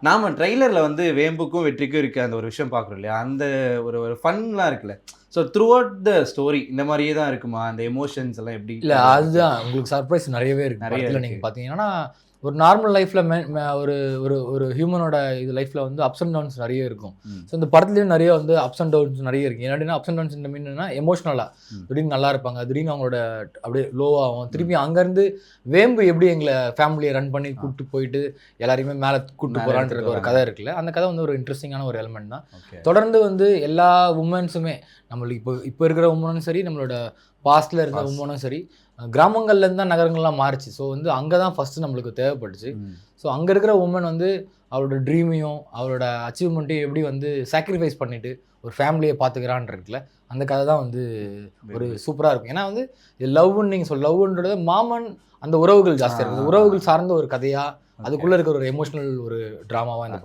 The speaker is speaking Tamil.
நாம ட்ரெய்லர்ல வந்து வேம்புக்கும் வெற்றிக்கும் இருக்க அந்த ஒரு விஷயம் பார்க்குறோம் இல்லையா? அந்த ஒரு ஒரு ஃபன்லாம் இருக்குல்ல. So through out the story இந்த மாரியே தான் இருக்குமா? அந்த எமோஷன்ஸ் எல்லாம் எப்படி? இல்ல அதுதான் உங்களுக்கு சர்ப்ரைஸ் நெறையவே இருக்கு நெறைய படத்துல இருக்கு. நீங்க பார்த்தீங்கன்னா, ஒரு நார்மல் லைஃப்ல ஒரு ஒரு ஒரு ஹியூமனோட இது லைஃப்ல வந்து அப்ஸ் அண்ட் டவுன்ஸ் நெறைய இருக்கும். ம். ஸோ இந்த படத்துலயும் நெறைய வந்து அப்ஸ் அண்ட் டவுன்ஸ் நெறைய இருக்கு. என்னடின்னா அப்ஸ் அண்ட் டவுன்ஸ் இந்த மீன்னா எமோஷனலா ம். திடீர்னு நல்லா இருப்பாங்க. திடீர்னு அவங்களோட அப்படியே லோ ஆகும். திருப்பி அங்கருந்து வேம்பு எப்படி எங்கள ஃபேமிலிய ரன் பண்ணி கூட்டு போயிட்டு எல்லாரையுமே மேல கூட்டு மேல போறான்ற எடுத்துட்டு ஒரு வராங்க. கதை இருக்குல்ல. அந்த கதை வந்து ஒரு இன்ட்ரஸ்டிங்கான ஒரு எலிமெண்ட் தான். ஓகே. தொடர்ந்து வந்து எல்லா வுமன்ஸுமே நம்மளுக்கு இப்போ இருக்கிற வுமனும் சரி, நம்மளோட பாஸ்ட்ல இருந்த பாஸ். வுமனும் சரி, கிராமங்கள்ல இருந்து தான் நகரங்கள்லாம் மாறுச்சு. ஸோ வந்து அங்க தான் ஃபர்ஸ்ட் நம்மளுக்கு தேவைப்பட்டுச்சு. ம். ஸோ அங்க இருக்கிற வுமன் வந்து அவளோட ட்ரீமையும், அவளோட அச்சீவ்மெண்ட்டையும் எப்படி வந்து சாக்ரிஃபைஸ் பண்ணிட்டு ஒரு ஃபேமிலிய பார்த்துக்கிறான்னு இருக்குல்ல, அந்த கதை தான் வந்து ஒரு சூப்பரா இருக்கும். ஏன்னா வந்து லவ்வுன்னு நீங்க லவ்வுன்றது மாமன் அந்த உறவுகள் ஜாஸ்தியா இருக்கும். இந்த உறவுகள் சார்ந்த ஒரு கதையா, அதுக்குள்ள இருக்கிற ஒரு எமோஷனல் ஒரு டிராமாவா இந்த